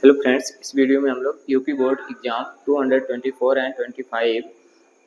Hello friends, इस video में हम लोग UP board exam 224 and 25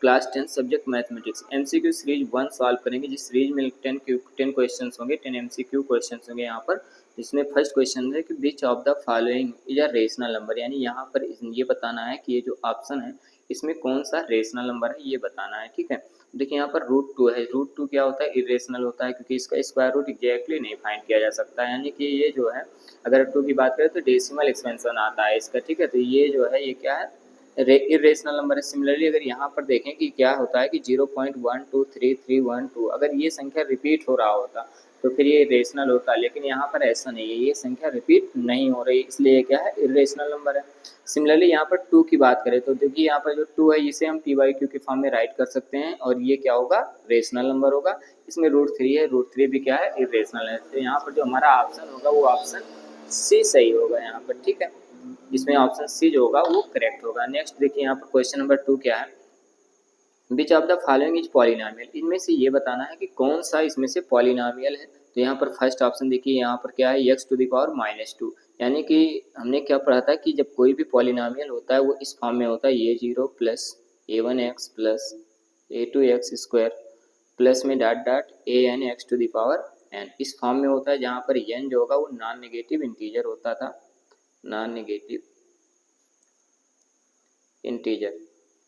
class 10 subject mathematics MCQ series 1 solve करेंगे। जिस सीरीज में 10 क्वेश्चंस होंगे, 10 एमसीक्यू क्वेश्चंस होंगे यहाँ पर। जिसमें फर्स्ट क्वेश्चन है कि विच of the following is a rational number, यानी यहाँ पर ये बताना है कि ये जो ऑप्शन है इसमें कौन सा रेशनल नंबर है, ये बताना है। ठीक है, देखिए यहाँ पर √2 है। √2 क्या होता है? इरेशनल होता है, क्योंकि इसका स्क्वायर रूट एग्जैक्टली नहीं फाइंड किया जा सकता है। यानी कि ये जो है, अगर 2 की बात करें तो डेसिमल एक्सपेंशन आता है इसका। ठीक है, तो ये जो है ये क्या है? इरेशनल नंबर है। सिमिलरली अगर यहाँ पर देखें कि क्या होता है कि 0.12331 अगर ये संख्या रिपीट हो रहा होता तो फिर ये रेशनल होता, लेकिन यहाँ पर ऐसा नहीं है, ये संख्या रिपीट नहीं हो रही, इसलिए क्या है? इरेशनल नंबर है। सिमिलरली यहाँ पर 2 की बात करें तो देखिए यहाँ पर जो 2 है इसे हम p/q के फॉर्म में राइट कर सकते हैं, और ये क्या होगा? रेशनल नंबर होगा। इसमें √3 है, √3 भी क्या है? इरेशनल है। तो यहाँ पर जो हमारा ऑप्शन होगा वो ऑप्शन सी सही होगा यहाँ पर। ठीक है, इसमें ऑप्शन सी जो होगा वो करेक्ट होगा। नेक्स्ट देखिए यहाँ पर क्वेश्चन नंबर 2 क्या है? विच of the following is polynomial, इनमें से ये बताना है कि कौन सा इसमें से पॉलिनॉमियल है। तो यहाँ पर फर्स्ट ऑप्शन देखिए, यहाँ पर क्या है? x⁻², यानी कि हमने क्या पढ़ा था कि जब कोई भी पॉलिनॉमियल होता है वो इस फॉर्म में होता है a0 plus a1x plus a2x² plus में डॉट डॉट an(x⁻n), इस फॉर्म में होता है, जहाँ पर n जो होगा वो नॉन नेगेटिव इंटीजर होता था, नॉन नेगेटिव इंटीजर।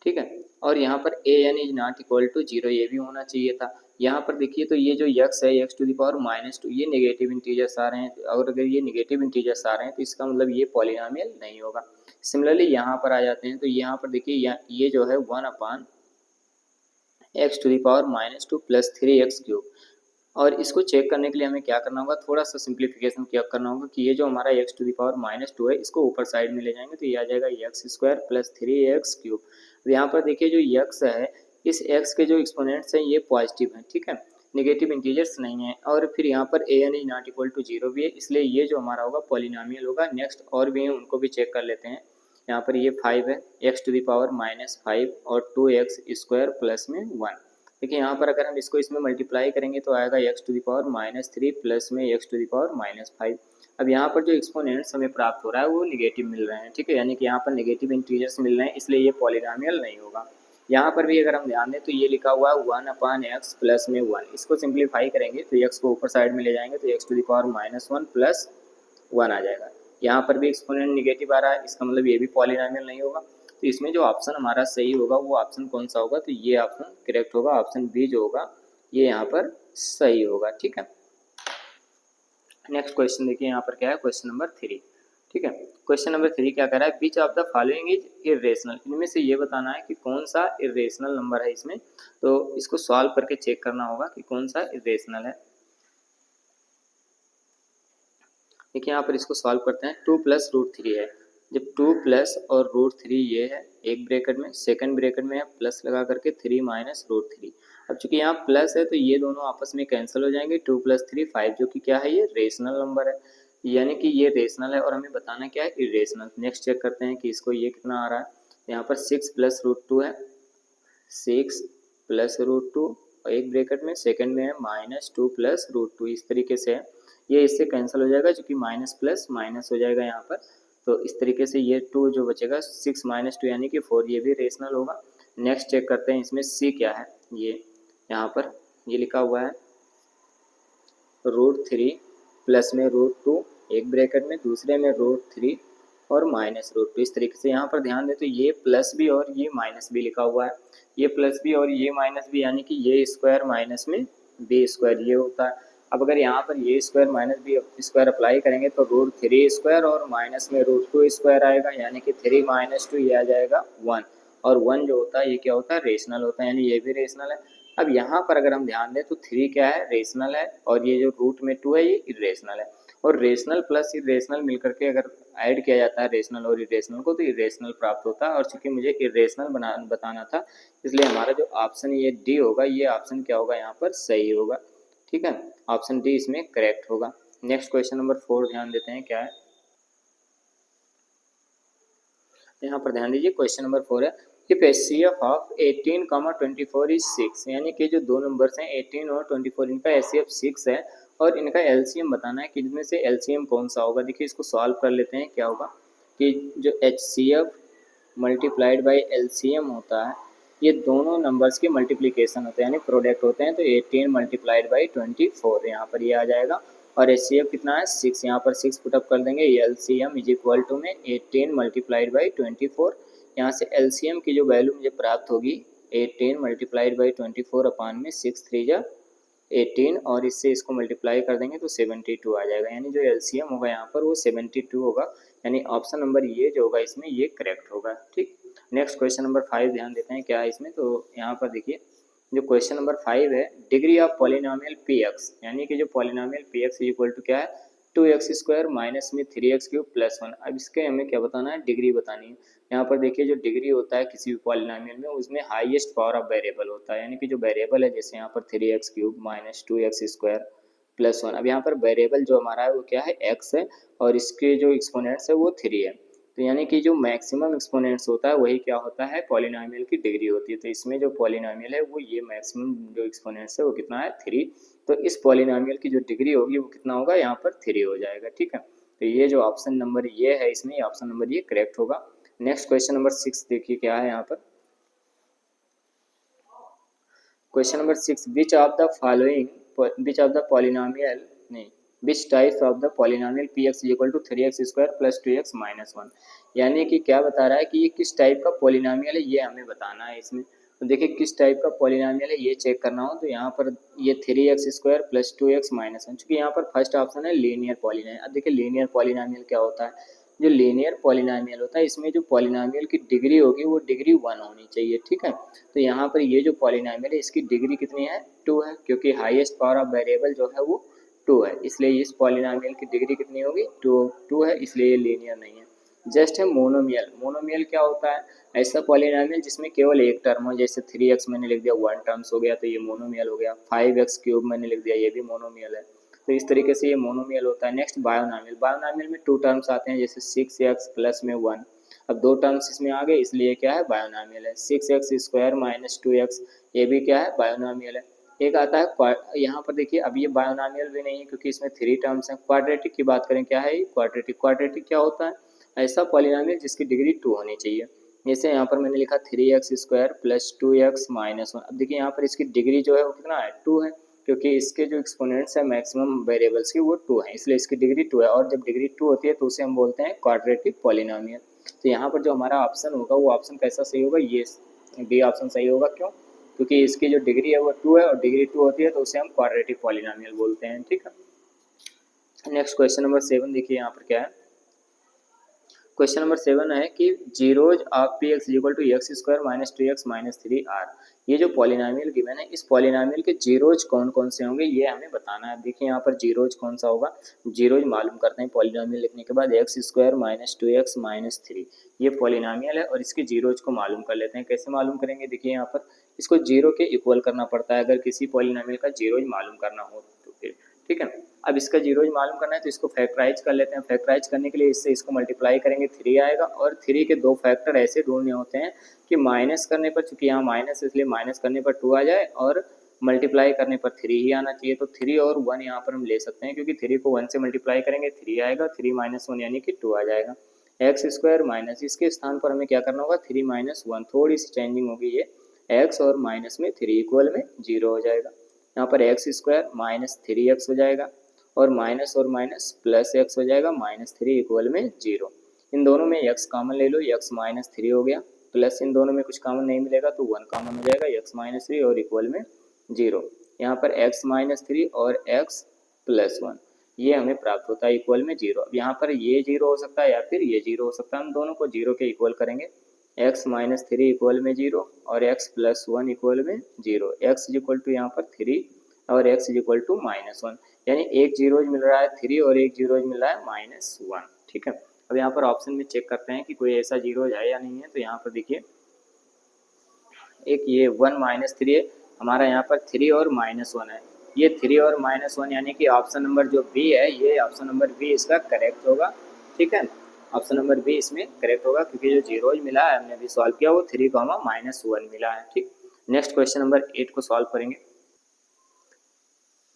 ठीक है, और यहाँ पर an is not equal to 0, ये भी होना चाहिए था। यहाँ पर देखिए तो ये जो x है x⁻², ये नेगेटिव इंटीजर्स आ रहे हैं, और अगर ये नेगेटिव इंटीजर्स आ रहे हैं तो इसका मतलब ये पॉलिनॉमियल नहीं होगा। सिमिलरली यहाँ पर आ जाते हैं, तो यहाँ पर देखिए ये जो है 1/x⁻² प्लस 3x³ और इसको चेक करने के लिए हमें क्या करना होगा? थोड़ा सा सिंप्लीफिकेशन क्या करना होगा कि ये जो हमारा x⁻² है इसको ऊपर साइड में ले जाएंगे, तो ये आ जाएगा x² प्लस 3x³। यहाँ पर देखिए जो x है, इस x के जो एक्सपोनेंट्स हैं ये पॉजिटिव हैं। ठीक है, नेगेटिव इंटीजर्स नहीं है, और फिर यहाँ पर an is not equal to 0 भी है, इसलिए ये जो हमारा होगा पॉलिनॉमियल होगा। नेक्स्ट और भी हैं, उनको भी चेक कर लेते हैं। यहाँ पर ये 5 है, x⁻⁻5 और 2x² प्लस में 1। देखिए यहाँ पर अगर हम इसको इसमें मल्टीप्लाई करेंगे तो आएगा x⁻³ प्लस में x⁻⁵। अब यहाँ पर जो एक्सपोनेंट्स हमें प्राप्त हो रहा है वो निगेटिव मिल रहे हैं। ठीक है, यानी कि यहाँ पर निगेटिव इंटीजर्स मिल रहे हैं, इसलिए ये पॉलिनॉमियल नहीं होगा। यहाँ पर भी अगर हम ध्यान दें तो ये लिखा हुआ है 1/x प्लस में 1, इसको सिंप्लीफाई करेंगे तो x को ऊपर साइड में ले जाएंगे तो x⁻⁻1 प्लस 1 आ जाएगा। यहाँ पर भी एक्सपोनेंट निगेटिव आ रहा है, इसका मतलब ये भी पॉलिनॉमियल नहीं होगा। तो इसमें जो ऑप्शन हमारा सही होगा वो ऑप्शन कौन सा होगा? तो ये ऑप्शन करेक्ट होगा, ऑप्शन बी जो होगा ये यहाँ पर सही होगा। ठीक है, नेक्स्ट क्वेश्चन देखिए, यहाँ पर क्या है? Question number 3। ठीक है, क्वेश्चन नंबर 3 क्या कर रहा है? विच of the following is irrational, इनमें से ये बताना है कि कौन सा इरेशनल नंबर है इसमें। तो इसको सॉल्व करके चेक करना होगा कि कौन सा इरेशनल है। देखिए यहाँ पर इसको सॉल्व करते हैं। 2 प्लस √3 है, जब 2 प्लस और √3 ये है एक ब्रैकेट में, सेकंड ब्रैकेट में है प्लस लगा करके 3 माइनस √3। अब चूंकि यहाँ प्लस है तो ये दोनों आपस में कैंसिल हो जाएंगे। 2 + 3 5, जो कि क्या है? ये रेशनल नंबर है, यानी कि ये रेशनल है, और हमें बताना क्या है? इरेशनल। नेक्स्ट चेक करते हैं कि इसको ये कितना आ रहा है। यहाँ पर 6 + √2 है, 6 + √2 और एक ब्रैकेट में, सेकंड में है -2 + √2, इस तरीके से है। ये इससे कैंसिल हो जाएगा, क्योंकि माइनस प्लस माइनस हो जाएगा यहाँ पर। तो इस तरीके से ये 2 जो बचेगा 6 - 2 यानी कि 4, ये भी रेशनल होगा। नेक्स्ट चेक करते हैं इसमें सी क्या है। ये यहाँ पर ये लिखा हुआ है √3 प्लस में √2 एक ब्रैकेट में, दूसरे में √3 और -√2, इस तरीके से। यहाँ पर ध्यान दें तो ये प्लस भी और ये माइनस भी लिखा हुआ है, ये प्लस भी और ये माइनस भी, यानी कि ये स्क्वायर माइनस में बी स्क्वायर ये होता है। अब अगर यहाँ पर a square minus b square apply करेंगे तो √3² और माइनस में √2² आएगा, यानी कि 3 - 2 ये आ जाएगा 1, और 1 जो होता है ये क्या होता है? रेशनल होता है, यानी ये भी रेशनल है। अब यहाँ पर अगर हम ध्यान दें तो 3 क्या है? रेशनल है, और ये जो रूट में 2 है ये इरेशनल है। और रेशनल प्लस इरेशनल मिलकर के अगर ऐड किया जाता है रेशनल और इरेशनल को, तो इरेशनल प्राप्त होता है। और चूंकि मुझे इरेशनल बताना था, इसलिए हमारा जो ऑप्शन ये डी होगा, ये ऑप्शन क्या होगा? यहाँ पर सही होगा। ठीक है, ऑप्शन डी इसमें करेक्ट होगा। नेक्स्ट क्वेश्चन नंबर 4 ध्यान देते हैं क्या है। यहाँ पर ध्यान दीजिए, क्वेश्चन नंबर 4 है इफ HCF ऑफ 18, 24 इज 6, यानी कि जो दो नंबर्स हैं 18 और 24, इनका HCF 6 है, और इनका LCM बताना है कि इनमें से LCM कौन सा होगा। देखिए इसको सॉल्व कर लेते हैं क्या होगा। कि जो HCF मल्टीप्लाइड बाई LCM होता है, ये दोनों नंबर्स के मल्टीप्लिकेशन होते हैं यानी प्रोडक्ट होते हैं। तो 18 मल्टीप्लाइड बाई 24 यहाँ पर ये आ जाएगा। और HCF कितना है 6, यहाँ पर 6 पुटअप कर देंगे। LCM इज इक्वल टू में 18 मल्टीप्लाइड बाई 24। यहाँ से LCM की जो वैल्यू मुझे प्राप्त होगी 18 मल्टीप्लाइड बाई 24 अपान में 6 3 जा 18 और इससे इसको मल्टीप्लाई कर देंगे तो 72 आ जाएगा। यानी जो LCM होगा यहाँ पर वो 72 होगा। यानी ऑप्शन नंबर ये जो होगा इसमें ये करेक्ट होगा। ठीक, नेक्स्ट क्वेश्चन नंबर 5 ध्यान देते हैं क्या है इसमें। तो यहाँ पर देखिए जो क्वेश्चन नंबर 5 है, डिग्री ऑफ पॉलिनोमियल px, यानी कि जो पॉलिनोमियल px इक्वल टू क्या है 2x² माइनस में 3x³ प्लस 1। अब इसके हमें क्या बताना है, डिग्री बतानी है। यहाँ पर देखिए जो डिग्री होता है किसी भी पॉलिनोमियल में उसमें हाईएस्ट पावर ऑफ वेरिएबल होता है, यानी कि जो वेरिएबल है जैसे यहाँ पर 3x³ माइनस 2x² प्लस 1। अब यहाँ पर वेरिएबल जो हमारा है वो क्या है x है और इसके जो एक्सपोनेंट्स है वो 3 है। तो यानी कि जो मैक्सिमम एक्सपोनेंट्स होता है वही क्या होता है पॉलिनोमियल की डिग्री होती है। तो इसमें जो पॉलिनोमियल है वो ये मैक्सिमम जो एक्सपोनेंट्स है वो कितना है 3। तो इस पॉलिनोमियल की जो डिग्री होगी वो कितना होगा यहाँ पर 3 हो जाएगा। ठीक है, तो ये जो ऑप्शन नंबर ये है इसमें ऑप्शन नंबर ये करेक्ट होगा। नेक्स्ट क्वेश्चन नंबर 6 देखिए क्या है यहाँ पर। Question number 6, which of the following which of the polynomial नहीं which types of the polynomial px equal to 3x² plus 2x minus 1। यानी कि क्या बता रहा है कि ये किस टाइप का पॉलिनोमियल है ये हमें बताना है इसमें। तो देखिए किस टाइप का पॉलिनोमियल है ये चेक करना हो तो यहाँ पर ये 3x² प्लस 2x माइनस 1, चूँकि यहाँ पर फर्स्ट ऑप्शन है लीनियर पॉलिनोमियल। अब देखिए लीनियर पॉलिनोमियल क्या होता है, जो लीनियर पॉलिनोमियल होता है इसमें जो पॉलिनोमियल की डिग्री होगी वो डिग्री 1 होनी चाहिए। ठीक है, तो यहाँ पर ये जो पॉलिनोमियल है इसकी डिग्री कितनी है 2 है, क्योंकि हाईएस्ट पावर ऑफ वेरिएबल जो है वो 2 है, इसलिए इस पॉलिनोमियल की डिग्री कितनी होगी 2 है, इसलिए ये लीनियर नहीं है। जस्ट है मोनोमियल। मोनोमियल क्या होता है, ऐसा पॉलिनोमियल जिसमें केवल एक टर्म हो, जैसे 3x मैंने लिख दिया 1 टर्म्स हो गया तो ये मोनोमियल हो गया। 5x³ मैंने लिख दिया ये भी मोनोमियल है। तो इस तरीके से ये मोनोमियल होता है। Next binomial. बायोनोमियल में 2 टर्म्स आते हैं जैसे 6x प्लस में 1। अब 2 टर्म्स इसमें आ गए इसलिए क्या है बायोनोमियल है। 6x² माइनस 2x ये भी क्या है बायोनोमियल है। एक आता है यहाँ पर देखिए अब ये बायोनोमियल भी नहीं है क्योंकि इसमें 3 टर्म्स हैं। क्वाड्रेटिक की बात करें क्या है ये क्वाड्रेटिक। क्वाड्रेटिक क्या होता है, ऐसा पॉलिनोमियल जिसकी डिग्री 2 होनी चाहिए। जैसे यहाँ पर मैंने लिखा 3x² प्लस 2x माइनस 1। अब देखिए यहाँ पर इसकी डिग्री जो है वो कितना है 2 है, क्योंकि इसके जो एक्सपोनेंट्स है मैक्सिमम वेरिएबल्स की वो 2 है, इसलिए इसकी डिग्री 2 है। और जब डिग्री 2 होती है तो उसे हम बोलते हैं क्वाड्रेटिक पॉलिनोमियल। तो यहाँ पर जो हमारा ऑप्शन होगा वो ऑप्शन कैसा सही होगा, ये बी ऑप्शन सही होगा। क्यों, क्योंकि इसकी जो डिग्री है वो 2 है और डिग्री 2 होती है तो उसे हम क्वाड्रेटिक पॉलिनोमियल बोलते हैं। ठीक है, नेक्स्ट क्वेश्चन नंबर 7 देखिए यहाँ पर क्या है। क्वेश्चन नंबर 7 है कि zeros of px equal to x² minus 2x minus 3 are. ये जो पॉलिनोमियल गिवन है इस पॉलिनोमियल के जीरोज कौन कौन से होंगे ये हमें बताना है। देखिए यहाँ पर जीरोज कौन सा होगा, जीरोज मालूम करते हैं पॉलिनोमियल लिखने के बाद। x² माइनस 2x माइनस 3 ये पॉलिनोमियल है और इसके जीरोज को मालूम कर लेते हैं। कैसे मालूम करेंगे, देखिए यहाँ पर इसको जीरो के इक्वल करना पड़ता है अगर किसी पॉलिनोमियल का जीरोज मालूम करना हो तो फिर। ठीक है, अब इसका जीरोज मालूम करना है तो इसको फैक्टराइज कर लेते हैं। फैक्टराइज करने के लिए इससे इसको मल्टीप्लाई करेंगे 3 आएगा और 3 के 2 फैक्टर ऐसे ढूंढने होते हैं कि माइनस करने पर, चूंकि यहाँ माइनस इसलिए माइनस करने पर 2 आ जाए और मल्टीप्लाई करने पर 3 ही आना चाहिए। तो 3 और 1 यहाँ पर हम ले सकते हैं क्योंकि 3 को 1 से मल्टीप्लाई करेंगे 3 आएगा, 3 माइनस 1 यानी कि 2 आ जाएगा। x² माइनस इसके स्थान पर हमें क्या करना होगा 3 माइनस 1, थोड़ी सी चेंजिंग होगी ये x और माइनस में 3 इक्वल में 0 हो जाएगा। यहाँ पर x² माइनस 3x हो जाएगा और माइनस प्लस x हो जाएगा माइनस 3 इक्वल में 0। इन दोनों में x कॉमन ले लो, x माइनस 3 हो गया, प्लस इन दोनों में कुछ कॉमन नहीं मिलेगा तो 1 कॉमन हो जाएगा, x माइनस 3 और इक्वल में 0। यहाँ पर x माइनस 3 और x प्लस 1 ये हमें प्राप्त होता है इक्वल में 0। अब यहाँ पर ये 0 हो सकता है या फिर ये 0 हो सकता है, हम दोनों को 0 के इक्वल करेंगे। x माइनस 3 इक्वल में 0 और x प्लस 1 इक्वल में 0। x इक्वल टू यहाँ पर 3 और x इक्वल टू माइनस 1, यानी एक जीरोज मिल रहा है 3 और एक जीरोज मिल रहा है माइनस 1। ठीक है, अब यहाँ पर ऑप्शन में चेक करते हैं कि कोई ऐसा जीरोज है या नहीं है। तो यहाँ पर देखिए एक ये 1 माइनस 3 है, हमारा यहाँ पर 3 और माइनस 1 है। ये 3 और माइनस 1 यानी कि ऑप्शन नंबर जो बी है ये ऑप्शन नंबर बी इसका करेक्ट होगा। ठीक है, ऑप्शन नंबर बी इसमें करेक्ट होगा क्योंकि जो जीरोज मिला है हमने भी सॉल्व किया वो 3 माइनस 1 मिला है। ठीक, नेक्स्ट क्वेश्चन नंबर 8 को सॉल्व करेंगे।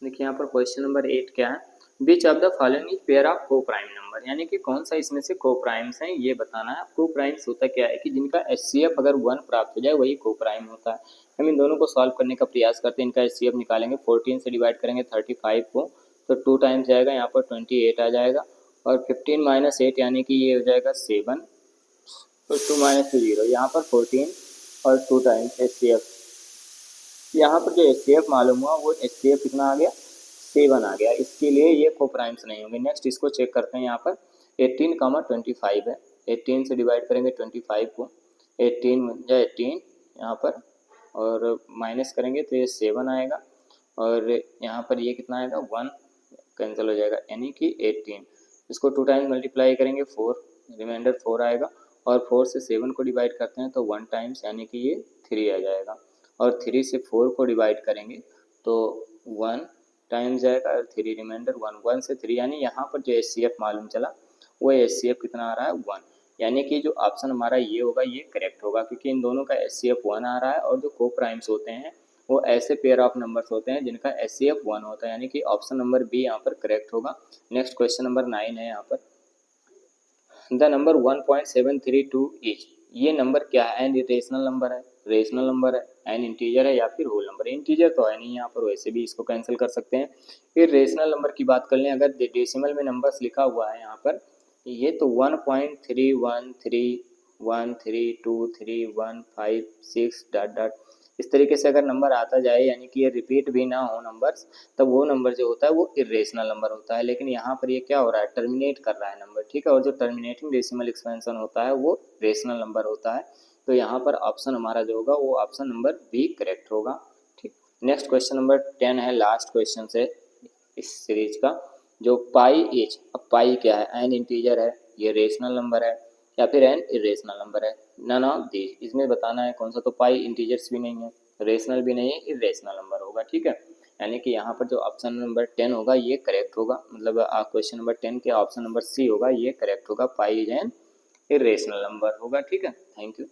देखिए यहाँ पर क्वेश्चन नंबर 8 क्या है, विच of the following is pair of को प्राइम नंबर, यानी कि कौन सा इसमें से को प्राइम्स हैं ये बताना है। को प्राइम्स होता क्या है कि जिनका HCF अगर 1 प्राप्त हो जाए वही को प्राइम होता है। हम इन दोनों को सॉल्व करने का प्रयास करते हैं। इनका HCF निकालेंगे, 14 से डिवाइड करेंगे 35 को तो 2 टाइम्स जाएगा, यहाँ पर 28 आ जाएगा और 15 माइनस 8 यानी कि ये हो जाएगा 7 तो 2 माइनस 2 0, यहाँ पर 14 और 2 टाइम्स HCF। यहाँ पर जो HCF मालूम हुआ वो HCF कितना आ गया 7 आ गया, इसके लिए ये को प्राइम्स नहीं होंगे। नेक्स्ट इसको चेक करते हैं। यहाँ पर 18, 25 है, 18 से डिवाइड करेंगे 25 को, 18 या 18 यहाँ पर और माइनस करेंगे तो ये 7 आएगा और यहाँ पर ये कितना आएगा 1 कैंसिल हो जाएगा यानी कि 18। इसको 2 टाइम्स मल्टीप्लाई करेंगे 4, रिमाइंडर 4 आएगा और 4 से 7 को डिवाइड करते हैं तो 1 टाइम्स यानी कि ये 3 आ जाएगा और 3 से 4 को डिवाइड करेंगे तो 1 टाइम्स जाएगा और 3 रिमाइंडर 1, 1 से 3 यानी यहाँ पर जो HCF मालूम चला वो HCF कितना आ रहा है 1, यानी कि जो ऑप्शन हमारा ये होगा ये करेक्ट होगा क्योंकि इन दोनों का HCF 1 आ रहा है और जो को प्राइम्स होते हैं वो ऐसे पेयर ऑफ नंबर्स होते हैं जिनका HCF 1 होता है, यानी कि ऑप्शन नंबर बी यहाँ पर करेक्ट होगा। नेक्स्ट क्वेश्चन नंबर 9 है। यहाँ पर द नंबर 1.732 इज, ये नंबर क्या है? एन रेशनल नंबर है, रेशनल नंबर है, एन इंटीजर है या फिर होल नंबर? इंटीजर तो है नहीं यहाँ पर, वैसे भी इसको कैंसिल कर सकते हैं। फिर रेशनल नंबर की बात कर लें, अगर डेसिमल में नंबर्स लिखा हुआ है यहाँ पर ये तो 1.3132315 डॉट डॉट इस तरीके से अगर नंबर आता जाए यानी कि ये रिपीट भी ना हो नंबर्स, तब वो नंबर जो होता है वो इरेशनल नंबर होता है। लेकिन यहाँ पर ये क्या हो रहा है टर्मिनेट कर रहा है नंबर, ठीक है, और जो टर्मिनेटिंग डेसिमल एक्सपेंशन होता है वो रेशनल नंबर होता है। तो यहाँ पर ऑप्शन हमारा जो होगा वो ऑप्शन नंबर बी करेक्ट होगा। ठीक, नेक्स्ट क्वेश्चन नंबर 10 है, लास्ट क्वेश्चन से इस सीरीज का, जो पाई इज। अब पाई क्या है? एन इंटीजर है, ये रेशनल नंबर है या फिर एन इरेशनल नंबर है? नन ऑफ दीज, इसमें बताना है कौन सा। तो पाई इंटीजर्स भी नहीं है, रेशनल भी नहीं है, इरेशनल नंबर होगा, ठीक है। यानी कि यहाँ पर जो ऑप्शन नंबर 10 होगा ये करेक्ट होगा, मतलब क्वेश्चन नंबर 10 के ऑप्शन नंबर सी होगा ये करेक्ट होगा, pi is an irrational number होगा, ठीक है। Thank you.